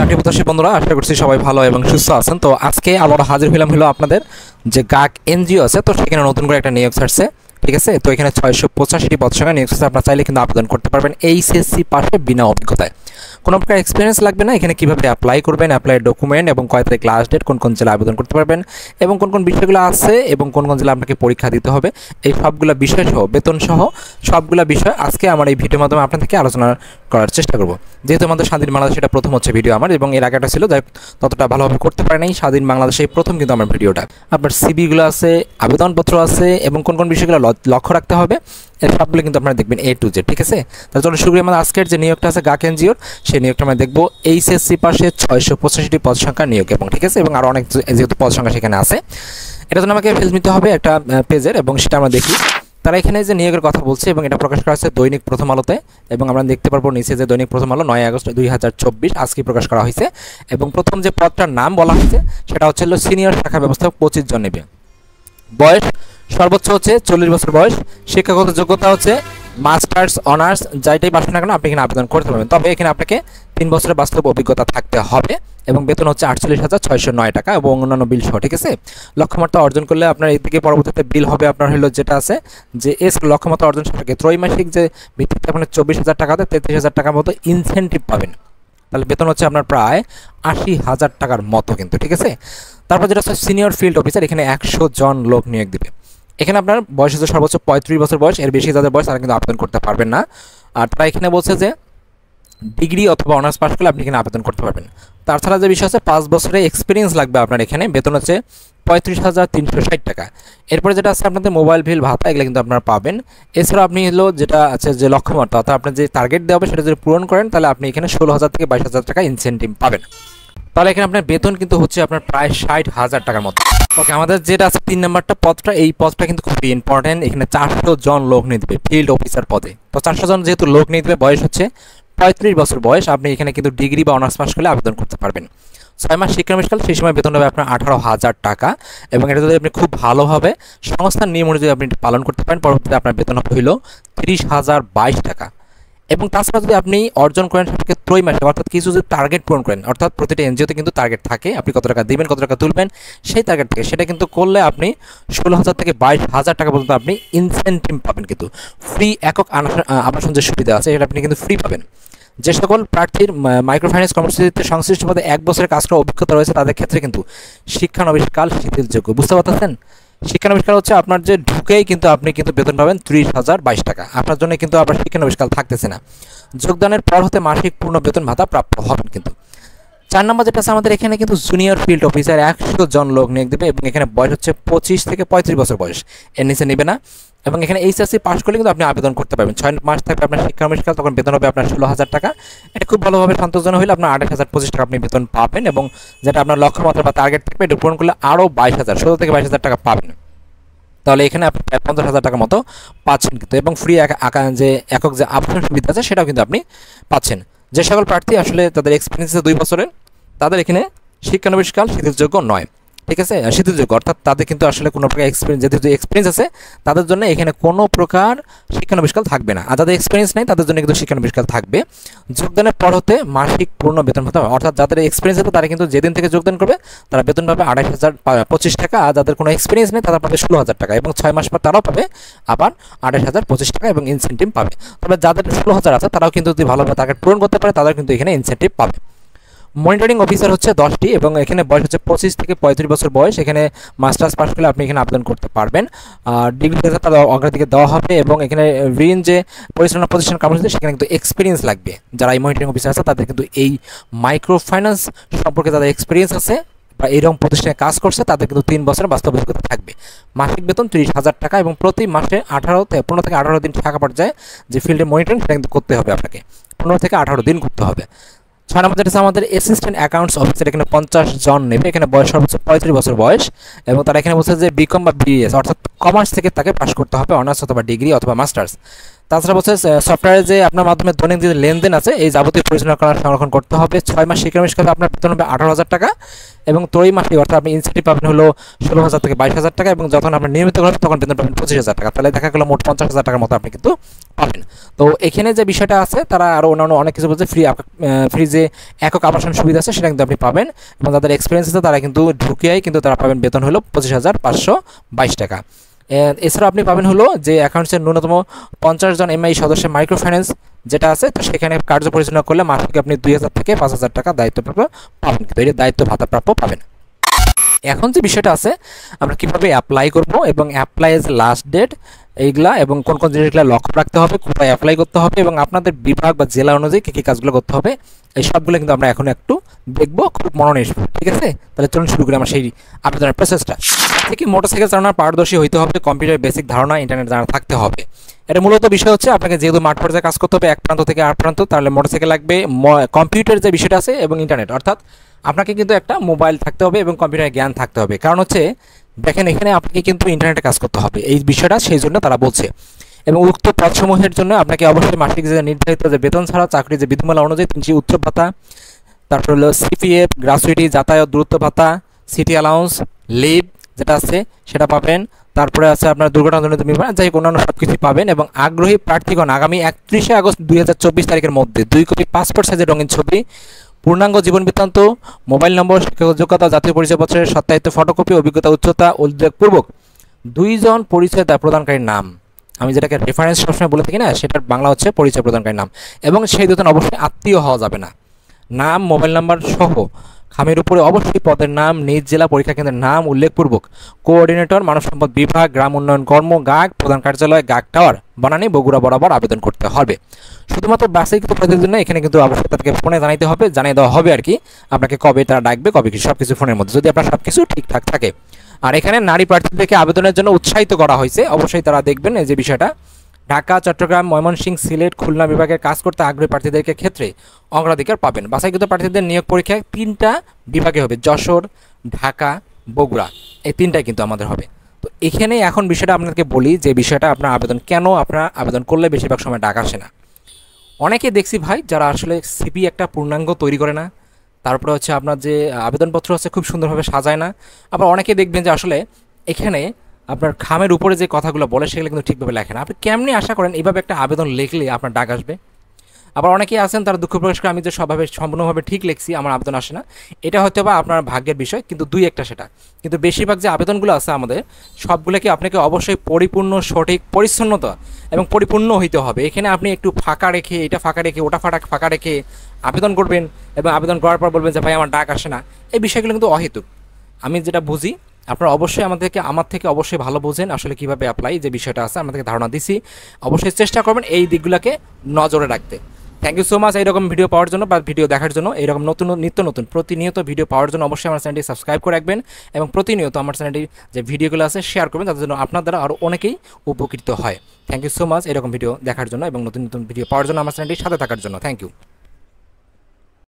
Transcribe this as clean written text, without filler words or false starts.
চাকরি প্রত্যাশী বন্ধুরা, আশা করছি সবাই ভালো এবং সুস্থ আছেন। তো আজকে আবার হাজির হলাম হলো আপনাদের যে গাক এনজিও আছে, তো সেখানে নতুন করে একটা নিয়োগ ছাড়ছে, ঠিক আছে। তো এখানে 685টি পদ সংখ্যা নিয়োগ ছাড়ছে। আপনারা চাইলে কিন্তু আবেদন করতে পারবেন এইচএসসি পাশে বিনা অভিজ্ঞতায়। কোনো প্রকার এক্সপিরিয়েন্স লাগবে না। এখানে কীভাবে অ্যাপ্লাই করবেন, অ্যাপ্লাই ডকুমেন্ট এবং কয় তারিখ লাস্ট ডেট, কোন কোন জেলা আবেদন করতে পারবেন এবং কোন কোন বিষয়গুলো আছে এবং কোন কোন জেলা আপনাকে পরীক্ষা দিতে হবে, এই সবগুলো বিষয় সহ বেতন সহ সবগুলো বিষয় আজকে আমার এই ভিডিওর মাধ্যমে আপনাদেরকে আলোচনা করার চেষ্টা করব। যেহেতু আমাদের স্বাধীন বাংলাদেশ এটা প্রথম হচ্ছে ভিডিও আমার, এবং এর আগেটা ছিল যাই ততটা ভালোভাবে করতে পারে নাই। স্বাধীন বাংলাদেশে প্রথম কিন্তু আমার ভিডিওটা। আপনার সিভিগুলো আছে, আবেদনপত্র আছে এবং কোন কোন বিষয়গুলো লক্ষ্য রাখতে হবে এর সবগুলো কিন্তু আপনারা দেখবেন A to Z, ঠিক আছে। তার জন্য শুরু আমাদের আজকের যে নিয়োগটা আছে গাক এনজিওর, সেই নিয়োগটা আমরা দেখবো এইচএসসি পাশে 685টি পদ সংখ্যা নিয়োগ এবং ঠিক আছে, এবং আরও অনেক যেহেতু পদ সংখ্যা সেখানে আছে, এটার জন্য আমাকে ফেস নিতে হবে একটা পেজের, এবং সেটা আমরা দেখি তারা এখানে যে নিয়োগের কথা বলছে এবং এটা প্রকাশ করা হচ্ছে দৈনিক প্রথম আলোতে। এবং আমরা দেখতে পারবো নিচে যে দৈনিক প্রথম আলো 9 আগস্ট 2024 আজকে প্রকাশ করা হয়েছে। এবং প্রথম যে পদটার নাম বলা হয়েছে সেটা হচ্ছে সিনিয়র শাখা ব্যবস্থাপক 25 জন নেবে। বয়স সর্বোচ্চ হচ্ছে 40 বছর বয়স। শিক্ষাগত যোগ্যতা হচ্ছে মাস্টার্স অনার্স যাইটাই পাস না কেন আপনি এখানে আবেদন করতে পারবেন। তবে এখানে আপনাকে 3 বছরের বাস্তব অভিজ্ঞতা থাকতে হবে এবং বেতন হচ্ছে 48,609 টাকা এবং অন্যান্য বিল সহ, ঠিক আছে। লক্ষ্যমাত্রা অর্জন করলে আপনার এই থেকে পরবর্তীতে বিল হবে আপনার হলো যেটা আছে যে লক্ষ্যমাত্রা অর্জন সাপেক্ষে ত্রৈমাসিক যে ভিত্তিতে আপনার 24,000 টাকাতে 33,000 টাকার মতো ইনসেন্টিভ পাবেন। তাহলে বেতন হচ্ছে আপনার প্রায় 80,000 টাকার মতো কিন্তু, ঠিক আছে। তারপর যেটা হচ্ছে সিনিয়র ফিল্ড অফিসার, এখানে 100 জন লোক নিয়োগ দিবে। এখানে আপনার বয়স হচ্ছে সর্বোচ্চ 35 বছর বয়স, এর বেশি যাদের বয়স তারা কিন্তু আবেদন করতে পারবেন না। আর তারা এখানে বলছে যে ডিগ্রি অথবা অনার্স পাস করলে আপনি এখানে আবেদন করতে পারবেন। তাছাড়া যে বিষয় আছে 5 বছরের এক্সপিরিয়েন্স লাগবে আপনার এখানে। বেতন হচ্ছে 35,360 টাকা। এরপরে যেটা আছে আপনাদের মোবাইল বিল ভাতা, এগুলো কিন্তু আপনারা পাবেন। এছাড়া আপনি হলো যেটা আছে যে লক্ষ্যমাত্রা অর্থাৎ আপনার যে টার্গেট দেওয়া হবে সেটা যদি পূরণ করেন তাহলে আপনি এখানে 16,000 থেকে 22,000 টাকা ইনসেন্টিভ পাবেন। তাহলে এখানে আপনার বেতন কিন্তু হচ্ছে আপনার প্রায় 60,000 টাকার মতো। ওকে, আমাদের যেটা আছে 3 নম্বরটা পদটা, এই পদটা কিন্তু খুবই ইম্পর্টেন্ট। এখানে 400 জন লোক নিয়ে দেবে ফিল্ড অফিসার পদে। তো 400 জন যেহেতু লোক নিয়ে দেবে, বয়স হচ্ছে 35 বছর বয়স, আপনি এখানে কিন্তু ডিগ্রি বা অনার্স পাস করলে আবেদন করতে পারবেন। 6 মাস শিক্ষানবিশকাল, সেই সময় বেতন হবে আপনার 18,000 টাকা এবং এটা যদি আপনি খুব ভালোভাবে সংস্থার নিয়ম অনুযায়ী আপনি পালন করতে পারেন, পরবর্তীতে আপনার বেতন হইল 30,022 টাকা। এবং তাছাড়া যদি আপনি অর্জন করেন সেটাকে ত্রৈমাসিক অর্থাৎ কিছু যদি টার্গেট পূরণ করেন, অর্থাৎ প্রতিটা এনজিওতে কিন্তু টার্গেট থাকে, আপনি কত টাকা দেবেন কত টাকা তুলবেন সেই টার্গেট থেকে, সেটা কিন্তু করলে আপনি 16,000 থেকে 22,000 টাকা পর্যন্ত আপনি ইনসেন্টিভ পাবেন। কিন্তু ফ্রি একক আবাসন যে সুবিধা আছে সেটা আপনি কিন্তু ফ্রি পাবেন। যে সকল প্রার্থীর মাইক্রো ফাইন্যান্স কর্মসূচিতে সংশ্লিষ্ট পদে 1 বছরের কাজ করার অভিজ্ঞতা রয়েছে তাদের ক্ষেত্রে কিন্তু শিক্ষানবিশকাল শিথিলযোগ্য। বুঝতে পারতেছেন? শিক্ষানবিশকাল হচ্ছে আপনার যে ঢুকেই কিন্তু আপনি কিন্তু বেতন পাবেন 30,022 টাকা। আপনার জন্য কিন্তু আবার শিক্ষানবিশকাল থাকতেছে না। যোগদানের পর হতে মাসিক পূর্ণ বেতন ভাতা প্রাপ্ত হবেন কিন্তু। 4 নম্বর যেটা আছে আমাদের এখানে কিন্তু জুনিয়র ফিল্ড অফিসার 100 জন লোক নিয়োগ দেবে এবং এখানে বয়স হচ্ছে 25 থেকে 35 বছর বয়স, এর নিচে নেবে না। এবং এখানে এইচএসসি পাস করলে কিন্তু আপনি আবেদন করতে পারবেন। 6 মাস থাকবে আপনার শিক্ষানবিশকাল, তখন বেতন হবে আপনার 16,000 টাকা। এটা খুব ভালোভাবে সন্তোষজনক হলে আপনার 28,025 টাকা আপনি বেতন পাবেন এবং যেটা আপনার লক্ষ্যমাত্রা বা টার্গেট থাকবে এটা পূরণ করলে আরও 22,000 16 থেকে 22,000 টাকা পাবেন। তাহলে এখানে আপনি 50,000 টাকা মতো পাচ্ছেন কিন্তু, এবং ফ্রি যে একক যে আবাসন সুবিধা আছে সেটাও কিন্তু আপনি পাচ্ছেন। যে সকল প্রার্থী আসলে তাদের এক্সপিরিয়েন্স আছে 2 বছরের, তাদের এখানে শিক্ষানবিশকাল শিথিলযোগ্য নয়, ঠিক আছে। শিথিলযোগ্য অর্থাৎ তাদের কিন্তু আসলে কোনো প্রকার এক্সপিরিয়েন্স, যেহেতু এক্সপিরিয়েন্স আছে তাদের জন্য এখানে কোনো প্রকার শিক্ষানবিশকাল থাকবে না, আর যাদের এক্সপিরিয়েন্স নেই তাদের জন্য কিন্তু শিক্ষানবিশকাল থাকবে। যোগদানের পর হতে মাসিক পূর্ণ বেতন ভাতা, অর্থাৎ যাদের এক্সপিরিয়েন্স আছে তারা কিন্তু যেদিন থেকে যোগদান করবে তারা বেতন পাবে 28,025 টাকা, আর যাদের কোনো এক্সপিরিয়েন্স নেই তারা পাবে 16,000 টাকা এবং 6 মাস পর তারাও পাবে আবার 28,025 টাকা এবং ইনসেন্টিভ পাবে। তবে যাদের 16,000 আছে তারাও কিন্তু যদি ভালোভাবে টার্গেট পূরণ করতে পারে তাদের কিন্তু এখানে ইনসেন্টিভ পাবে। মনিটরিং অফিসার হচ্ছে 10টি এবং এখানে বয়স হচ্ছে 25 থেকে 35 বছর বয়স। এখানে মাস্টার্স পাস করলে আপনি এখানে আবেদন করতে পারবেন। ডিগ্রি তাদের অগ্রাধিকার দেওয়া হবে এবং এখানে ঋণ যে পরিচালনা প্রতিষ্ঠান কর্মসূচি সেখানে কিন্তু এক্সপিরিয়েন্স লাগবে। যারা এই মনিটরিং অফিসার আছে তাদের কিন্তু এই মাইক্রো ফাইন্যান্স সম্পর্কে যাদের এক্সপিরিয়েন্স আছে বা এরকম প্রতিষ্ঠানে কাজ করছে তাদের কিন্তু 3 বছরের বাস্তব অভিজ্ঞতা থাকবে। মাসিক বেতন 30,000 টাকা এবং প্রতি মাসে 15 থেকে 18 দিন থাকা পর্যায়ে যে ফিল্ডে মনিটরিং সেটা কিন্তু করতে হবে আপনাকে, 15 থেকে 18 দিন করতে হবে। 6 নম্বর যেটা আমাদের অ্যাসিস্ট্যান্ট অ্যাকাউন্টস অফিসার, এখানে 50 জন নেবে। এখানে বয়স সর্বোচ্চ 35 বছর বয়স এবং তারা এখানে বলছে যে বিকম বা বিএস অর্থাৎ কমার্স থেকে তাকে পাস করতে হবে, অনার্স অথবা ডিগ্রি অথবা মাস্টার্স। তাছাড়া বলছে সফটওয়্যারে যে আপনার মাধ্যমে দৈনিক যে লেনদেন আছে এই যাবতীয় পরিচালনা করা সংরক্ষণ করতে হবে। 6 মাস শিক্ষানবিশ হিসাবে আপনার বেতন হবে 18,000 টাকা এবং ত্রৈমাসিক অর্থাৎ আপনি ইনসেন্টিভ পাবেন হলো 16,000 থেকে 22,000 টাকা এবং যখন আপনি নিয়মিত করবেন তখন বেতন পাবেন 25,000 টাকা। তাহলে দেখা গেল মোট 50,000 টাকার মতো আপনি কিন্তু পাবেন। তো এখানে যে বিষয়টা আছে তারা আরও অন্যান্য অনেক কিছু বলছে, ফ্রি যে একক আবাসন সুবিধা আছে সেটা কিন্তু আপনি পাবেন এবং যাদের এক্সপিরিয়েন্স আছে তারা কিন্তু ঢুকিয়াই কিন্তু তারা পাবেন বেতন হলো 25,522 টাকা। এছাড়াও আপনি পাবেন হলো যে অ্যাকাউন্টসের ন্যূনতম 50 জন এমআই সদস্যের মাইক্রো ফাইন্যান্স যেটা আছে, তো সেখানে কার্য পরিচালনা করলে মাসিক আপনি 2,000 থেকে 5,000 টাকা দায়িত্বপ্রাপ্য পাবেন, কিন্তু এই দায়িত্ব ভাতাপ্রাপ্য পাবেন। এখন যে বিষয়টা আছে আমরা কীভাবে অ্যাপ্লাই করব এবং অ্যাপ্লাই এজ লাস্ট ডেট এইগুলা এবং কোন কোন জিনিসগুলো লক্ষ্য রাখতে হবে, কোথায় অ্যাপ্লাই করতে হবে এবং আপনাদের বিভাগ বা জেলা অনুযায়ী কী কী কাজগুলো করতে হবে এই সবগুলো কিন্তু আমরা এখন একটু দেখবো, খুব মনোনিবেশ। ঠিক আছে, তাহলে চলুন শুরু করি আমার সেই আবেদনের প্রসেসটা। থেকে মোটরসাইকেল চালানোর পারদর্শী হইতে হবে, কম্পিউটার বেসিক ধারণা ইন্টারনেট জানা থাকতে হবে। এটা মূলত বিষয় হচ্ছে আপনাকে যেহেতু মাঠ পর্যায়ে কাজ করতে হবে এক প্রান্ত থেকে আর প্রান্ত, তাহলে মোটরসাইকেল লাগবে, কম্পিউটার যে বিষয়টা আছে এবং ইন্টারনেট, অর্থাৎ আপনাকে কিন্তু একটা মোবাইল থাকতে হবে এবং কম্পিউটারের জ্ঞান থাকতে হবে। কারণ হচ্ছে দেখেন এখানে আপনাকে কিন্তু ইন্টারনেটে কাজ করতে হবে, এই বিষয়টা সেই জন্য তারা বলছে। এবং উক্ত পদসমূহের জন্য আপনাকে অবশ্যই মাসিক যে নির্ধারিত যে বেতন ছাড়া চাকরি যে বিধিমালা অনুযায়ী 3টি উৎসব ভাতা, তারপর হলো সিপিএফ, গ্রাচুইটি, যাতায়াত দূরত্ব ভাতা, সিটি অ্যালাউন্স, লিভ যেটা আছে সেটা পাবেন। তারপরে আছে আপনার দুর্ঘটনাজনিত বিমা, যাই হোক অন্যান্য সব কিছুই পাবেন। এবং আগ্রহী প্রার্থীগণ আগামী 31শে আগস্ট 2024 তারিখের মধ্যে 2 কপি পাসপোর্ট সাইজের রঙিন ছবি, পূর্ণাঙ্গ জীবন বৃত্তান্ত, মোবাইল নম্বর, শিক্ষাগত যোগ্যতা, জাতীয় পরিচয়পত্রের সত্যায়িত ফটোকপি, অভিজ্ঞতা উচ্চতা উল্লেখপূর্বক 2 জন পরিচয় প্রদানকারীর নাম, আমি যেটাকে রেফারেন্স সবসময় বলে থাকি না, সেটার বাংলা হচ্ছে পরিচয় প্রদানকারীর নাম। এবং সেই দুজন অবশ্যই আত্মীয় হওয়া যাবে না, নাম মোবাইল নাম্বার সহ খামের উপরে অবশ্যই পদের নাম, নিজ জেলা পরীক্ষা কেন্দ্রের নাম উল্লেখপূর্বক, কোঅর্ডিনেটর মানব সম্পদ বিভাগ, গ্রাম উন্নয়ন কর্ম, গাগ প্রধান কার্যালয়, গাগ টাওয়ার, বনানী, বগুড়া বরাবর আবেদন করতে হবে। শুধুমাত্র বাছাইকৃত প্রার্থীদের জন্য এখানে কিন্তু অবশ্যই তাদেরকে ফোনে জানিয়ে দেওয়া হবে আর কি, আপনাকে কবে তারা ডাকবে, কবে কি সব কিছু ফোনের মধ্যে, যদি আপনার সব কিছু ঠিকঠাক থাকে। আর এখানে নারী প্রার্থীদেরকে আবেদনের জন্য উৎসাহিত করা হয়েছে, অবশ্যই তারা দেখবেন এই যে বিষয়টা। ঢাকা, চট্টগ্রাম, ময়মনসিংহ, সিলেট, খুলনা বিভাগের কাজ করতে আগ্রহী প্রার্থীদেরকে ক্ষেত্রে অগ্রাধিকার পাবেন। বাছাইকৃত প্রার্থীদের নিয়োগ পরীক্ষায় 3টা বিভাগে হবে, যশোর, ঢাকা, বগুড়া, এই 3টাই কিন্তু আমাদের হবে। তো এখানে এখন বিষয়টা আপনাদেরকে বলি যে বিষয়টা আপনার আবেদন কেন আপনার আবেদন করলে বেশিরভাগ সময় ডাক আসে না। অনেকে দেখছি ভাই যারা আসলে সিপি একটা পূর্ণাঙ্গ তৈরি করে না, তারপরে হচ্ছে আপনার যে আবেদনপত্র আছে খুব সুন্দরভাবে সাজায় না। আবার অনেকে দেখবেন যে আসলে এখানে আপনার খামের উপরে যে কথাগুলো বলে সেগুলো কিন্তু ঠিকভাবে লেখে না। আপনি কেমনি আশা করেন এইভাবে একটা আবেদন লিখলে আপনার ডাক আসবে? আবার অনেকেই আছেন তারা দুঃখ প্রকাশ করে আমি যে সম্পূর্ণভাবে ঠিক লিখছি আমার আবেদন আসে না। এটা হয়তো বা আপনার ভাগ্যের বিষয়, কিন্তু 2-1টা সেটা, কিন্তু বেশিরভাগ যে আবেদনগুলো আছে আমাদের সবগুলোকে আপনাকে অবশ্যই পরিপূর্ণ, সঠিক, পরিচ্ছন্নতা এবং পরিপূর্ণ হইতে হবে। এখানে আপনি একটু ফাঁকা রেখে, এটা ফাঁকা রেখে, ওটা ফাঁকা রেখে আবেদন করবেন এবং আবেদন করার পর বলবেন যে ভাই আমার ডাক আসে না, এই বিষয়গুলো কিন্তু অহেতুক। আমি যেটা বুঝি আপনারা অবশ্যই আমার থেকে অবশ্যই ভালো বোঝেন আসলে কীভাবে অ্যাপ্লাই যে বিষয়টা আছে, আমাদেরকে ধারণা দিছি। অবশ্যই চেষ্টা করবেন এই দিকগুলোকে নজরে রাখতে। থ্যাংক ইউ সো মাচ এইরকম ভিডিও পাওয়ার জন্য বা ভিডিও দেখার জন্য। এইরকম নিত্য নতুন প্রতিনিয়ত ভিডিও পাওয়ার জন্য অবশ্যই আমার চ্যানেলটি সাবস্ক্রাইব করে রাখবেন এবং প্রতিনিয়ত আমার চ্যানেলটির যে ভিডিওগুলো আছে শেয়ার করবেন, তাদের জন্য আপনার দ্বারা আরও অনেকেই উপকৃত হয়। থ্যাংক ইউ সো মাচ এরকম ভিডিও দেখার জন্য এবং নতুন নতুন ভিডিও পাওয়ার জন্য আমার চ্যানেলটির সাথে থাকার জন্য। Thank you.